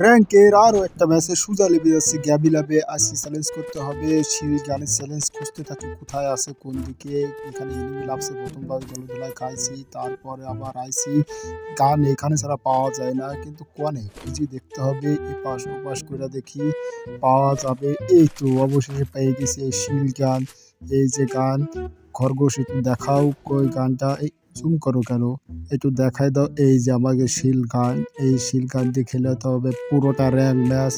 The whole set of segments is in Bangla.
র‍্যাঙ্কের আরও একটা ম্যাচে সোজা লেগে যাচ্ছে গ্যাবি ল্যাবে। আজকে চ্যালেঞ্জ করতে হবে, শিল গানের চ্যালেঞ্জ খুঁজতে থাকি কোথায় আছে কোন দিকে। এখানে এনিমি লাভছে, প্রথমবার গলুধুলায় খাইছি, তারপরে আবার আইসি। গান এখানে ছাড়া পাওয়া যায় না, কিন্তু কোয়ানে খুঁজি দেখতে হবে, এপাশ ওপাশ করে দেখি পাওয়া যাবে। এই তো অবশেষে পেয়ে গেছি এই শিল গান। এই যে গান, খরগোশ একটু দেখাও কই গানটা, এই জুম করো কেন, একটু দেখাই দাও। এই যে আমাকে শিল গান, এই শিল গান দিয়ে খেলাতে হবে পুরোটা র্যাঙ্ক ম্যাচ।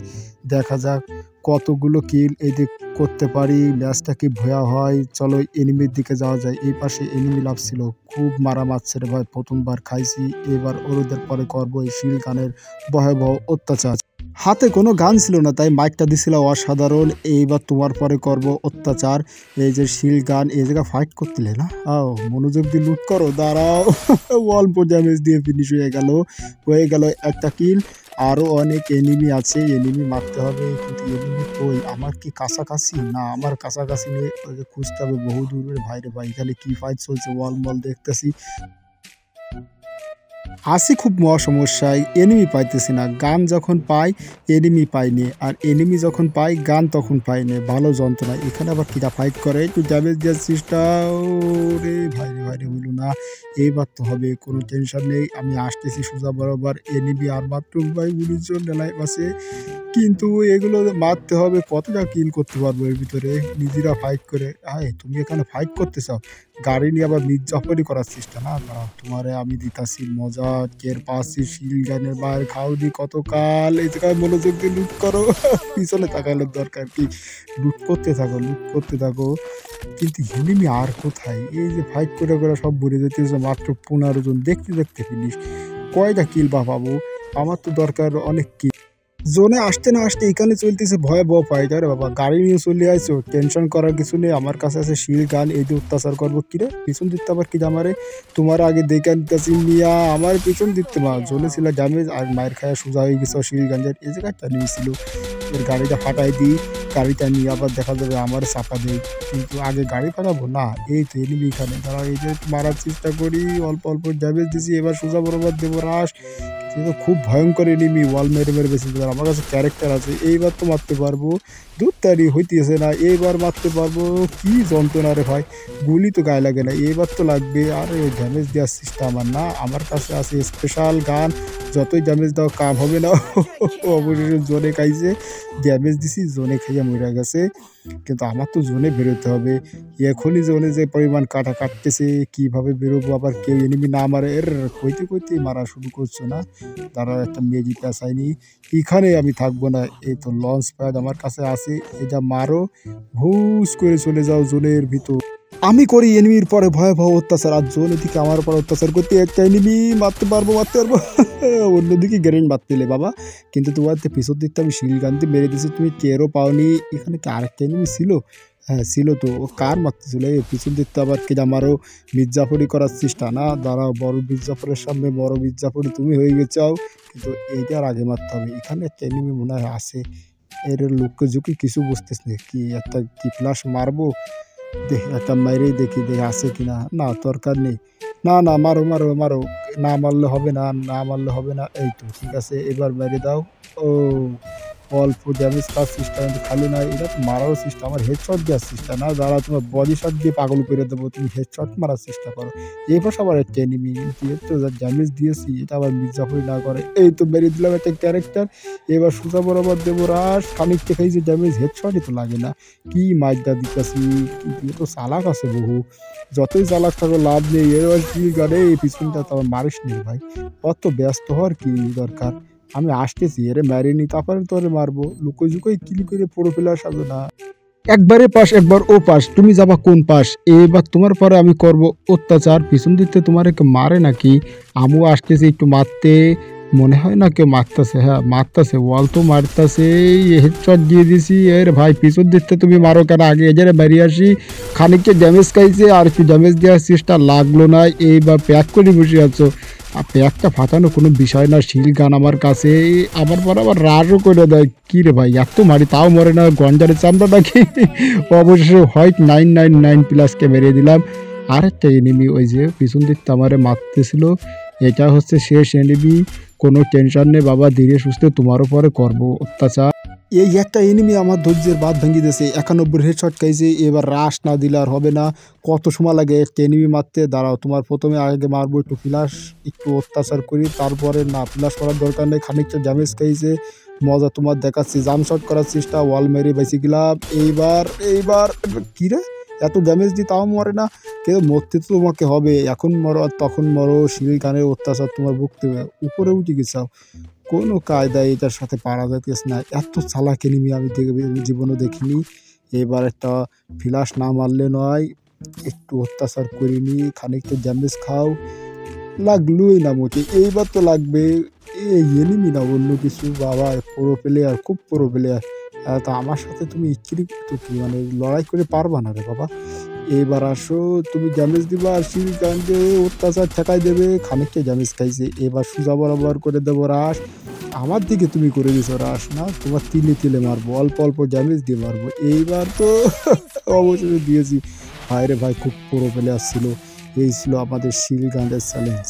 দেখা যাক কতগুলো কিল এই দিক করতে পারি, ম্যাচটা কি ভয়া হয়। চলো এনিমির দিকে যাওয়া যায়। এই পাশে এনিমি লাভ ছিল, খুব মারা মারছে রে ভাই, প্রথমবার খাইছি। এবার ওদের পরে করবো এই শিল গানের ভয়াবহ অত্যাচার। হাতে কোনো গান ছিল না, তাই মাইকটা দিছিল অসাধারণ। এইবার তোমার পরে করব অত্যাচার। এই যে শিল গান, এই জায়গা ফাইট করতেলে না, মনোযোগ দিয়ে লুট করো, দাঁড়াও। অল্প ড্যামেজ দিয়ে ফিনিশ হয়ে গেল একটা কিল। আরও অনেক এনিমি আছে, এনিমি মারতে হবে, কিন্তু এনিমি কই, আমার কি কাছাকাছি? না, আমার কাছাকাছি নেই, ওকে খুঁজতে হবে বহু দূরের। ভাইরে ভাই, এখানে কি ফাইট চলছে, ওয়াল মল দেখতেছি। আসি খুব মহা সমস্যায়, এনিমি পাইতেছি না। গান যখন পাই এনিমি পাইনি, আর এনিমি যখন পাই গান তখন পাইনি। ভালো যন্ত্রণা। এখানে আবার কিরা ফাইট করে, একটু ড্যামেজ দেওয়ার চেষ্টা। রে ভাইরে ভাইরে, হইল না। এইবার তো হবে, কোনো টেনশন নেই, আমি আসতেছি সোজা বরাবর। এনিমি আর মাত্র ভাই 19 জন ডেলাই আছে, কিন্তু এগুলো মারতে হবে। কতটা কিল করতে পারবো এর ভিতরে, নিজেরা ফাইট করে। তুমি এখানে ফাইট করতে চাও, গাড়ি নিয়ে আবার মির্জাফরি করার চেষ্টা। না না, তোমারে আমি দিতাছি মজা, টের পাচ্ছি। শিল গানের বাইরে খাওনি কতকাল। এই জায়গায় মনোযোগ দিয়ে লুট করো। পিছনে তাকানোর দরকার কি, লুট করতে থাকো, লুট করতে থাকো। কিন্তু এনিমি আর কোথায়, এই যে ফাইট করে করে সব ভরে যেতেছে, মাত্র 15 জন। দেখতে দেখতে ফিনিশ। কয়টা কিল বা পাবো, আমার তো দরকার অনেক কিল। জোনে আসতে না আসতে এখানে চলতেছে ভয়াবহ ফাইট। আরে বাবা, গাড়ি নিয়ে চলে আইছো, টেনশন করার কিছু নেই। আমার কাছে আছে শিল গান, এই যে অত্যাচার করবো। কিরে পিছন দিতে আবার কি আমারে, তোমার আগে দেখে নিতেছি মিয়া, আমার পিছন দিতে মা। জোনে ছিল ড্যামেজ, আর মায়ের খায়া সোজা হয়ে গেছে শিল গাঞ্জের। এই জায়গাটা নিয়েছিল, এর গাড়িটা ফাটাই দিই, গাড়িটা নিয়ে আবার দেখা যাবে আমার চাপা দেয়। কিন্তু আগে গাড়ি ফাটাবো না। এই তো এনিমি এখানে, তারা এই যে মারার চেষ্টা করি, অল্প অল্প ড্যামেজ দিছি। এবার সোজা বরাবর দেবো রাশ। কিন্তু খুব ভয়ঙ্কর এনিমি, ওয়াল মেরে মেরে বেশি। আমার কাছে ক্যারেক্টার আছে, এইবার তো মারতে পারবো। দূর তারি হইতেছে না, এইবার মারতে পারবো। কি যন্ত্রণা রে ভাই, গুলি তো গায়ে লাগে না, এইবার তো লাগবে। আর ড্যামেজ দেওয়ার চেষ্টা আমার না, আমার কাছে আছে স্পেশাল গান, যতই ড্যামেজ দাও কাম হবে না। অবশেষে জোনে খাইছে, ড্যামেজ দিছি, জোনে খাইয়া মরে গেছে। কিন্তু আমার তো জোনে বেরোতে হবে। এখনই জোনে যে পরিমাণ কাটা কাটতেছে, কিভাবে বেরোবো? আবার কেউ এনিমি না মারে, এর কইতে কইতে মারা শুরু করছো না। তারা একটা মেজি পেঁচায়নি, এখানে আমি থাকবো না। এই তো লঞ্চ প্যাড আমার কাছে আছে, এটা মারো, হুস করে চলে যাও জোনের ভিতর। আমি করি এনিমির পরে ভয়াবহ অত্যাচার, আর জোন এদিকে আমার উপর অত্যাচার করতে। একটা এনিমি মারতে পারবো। অন্যদিকে গ্রেনেড মারতেলে বাবা, কিন্তু তোমার পিছন দিকতে আমি শিল গানতে মেরে দিয়েছি, তুমি টেরও পাওনি। এখানে কি আরেকটা এনিমি ছিল? হ্যাঁ ছিল তো, ও কার মারতেছিল? এই পিছন দিকতে আবার কি আমারও মির্জাফরি করার চেষ্টা। না দাঁড়াও, বড় মির্জাফরের সামনে বড় মির্জাফরি তুমি হয়ে গেছাও, কিন্তু এইটার আগে মারতে হবে। এখানে একটা এনিমি মনে হয় আছে, এর লোককে ঝুঁকি কিছু বুঝতেছ না কি, একটা কি ফ্লাশ মারবো, দেখি একটা মাইরেই দেখি, দেখি আছে কিনা। না দরকার নেই, না না, মারো মারো মারো, না মারলে হবে না, না মারলে হবে না। এই তো ঠিক আছে, এবার মেরে দাও। ও অল্প ড্যামেজ তার সিস্টেম, কিন্তু খালি না, এটা তো মারারও সিস্টেম, আমার হেডশট দেওয়ার সিস্টেম না। যারা তোমার বডি শট দিয়ে পাগল করে দেবো, তুমি হেডশট মারার চেষ্টা করো। এই পাশে আবার একটা এনিমি, তো ড্যামেজ দিয়েছি, এটা আবার মির্জাফরি না করে। এই তো মেরে দিলাম একটা ক্যারেক্টার। এবার সোজা বরাবর দেবো রাশ, খানিকটা খাইছে ড্যামেজ, হেডশটই তো লাগে না। কি মাইকটা দিতেছি, কিন্তু তো চালাক আছে বহু। যতই চালাক থাকো লাভ নেই, এর কি গাড়ে এই পিছনটা তো আমার মারিস নেই ভাই, অত ব্যস্ত হওয়ার কি দরকার। আমি আসতেছি, এরে মারিনি, তারপরে তোরে মারবো। লুকোই ঝুঁকোই কিল করে পুরো প্লেয়ার সাজো না। একবারে পাশ, একবার ও পাশ, তুমি যাবা কোন পাশ? এবার তোমার পরে আমি করব অত্যাচার। পিছন দিতে তোমার কেউ মারে নাকি? আমিও আসতেছি একটু মারতে, মনে হয় না কেউ মারতেছে। হ্যাঁ মারতেছে, ওয়াল তো মারতেছে। হেডশট দিয়ে দিছি। এর ভাই পিছন দিতে তুমি মারো কেন? আগে এজারে বেরিয়ে আসি। খানিকটা ড্যামেজ খাইছে, আর একটু ড্যামেজ দেওয়ার চেষ্টা, লাগলো না। এইবার প্যাক করে বসে আছো, আর প্যাকটা ফাটানো কোনো বিষয় না। শিল গান আমার কাছে, আমার পর আবার রাজও করে দেয়। কী রে ভাই, এত মারি তাও মরে না, গন্ডারের চামড়া নাকি। অবশেষে হোয়াইট 999 প্লাসকে মেরে দিলাম। আরেকটা এনিমি ওই যে পিছন দিকটা আমারে মারতেছিল, এটা হচ্ছে শেষ এনিমি। কোনো টেনশন নেই বাবা, ধীরে সুস্থে তোমার উপরে করবো অত্যাচার। এই একটা এনিমি আমার ধৈর্যের বাঁধ ভেঙে দিয়েছে। 91 হেডশট খাইছে। এবার রাশ না দিলে আর হবে না। কত সময় লাগে একটা এনিমি মারতে? দাঁড়াও, তোমার প্রথমে আগে মারবো একটু ফ্লাশ, একটু অত্যাচার করি, তারপরে না ফ্লাশ করার দরকার নেই। খানিকটা ড্যামেজ খাইছে, মজা তোমার দেখাচ্ছি। জাম্প শট করার চেষ্টা, ওয়াল মেরে বেঁচে গেলাম। এইবার এইবার কি রে, এত ড্যামেজ দিয়ে তাও মরে না। কিন্তু মরতে তো তোমাকে হবে, এখন মরো আর তখন মরো। শিল গানের অত্যাচার তোমার ভুগতে হবে। উপরে উঠে গেছাও, কোনো কায়দায় এটার সাথে পারা যাইতেছে না। এত চালাক এনিমি আমি জীবনে দেখিনি। এবার একটা ফ্লাশ না মারলে নয়, একটু অত্যাচার করিনি, খানিকটা ড্যামেজ খাও। লাগলোই না মোটে, এইবার তো লাগবে। এই এনিমি না অন্য কিছু বাবা, প্রো প্লেয়ার, খুব প্রো প্লেয়ার। তা আমার সাথে তুমি ইচ্ছিরি তো কি মানে লড়াই করে পারবা না রে বাবা। এবার আসো, তুমি ড্যামেজ দিবা আর শিল গানকে অত্যাচার ঠেকাই দেবে। খানিকটা ড্যামেজ খাইছে, এবার সোজা বরাবর করে দেবো রাশ। আমার দিকে তুমি করে দিছো রাশ, না তোমার তিলে তিলে মারবো, অল্প অল্প ড্যামেজ দিয়ে মারবো। এইবার তো অবশ্যই দিয়েছি। ভাই রে ভাই, খুব প্রো প্লেয়ার ছিল। এই ছিল আমাদের শিল গানের চ্যালেঞ্জ।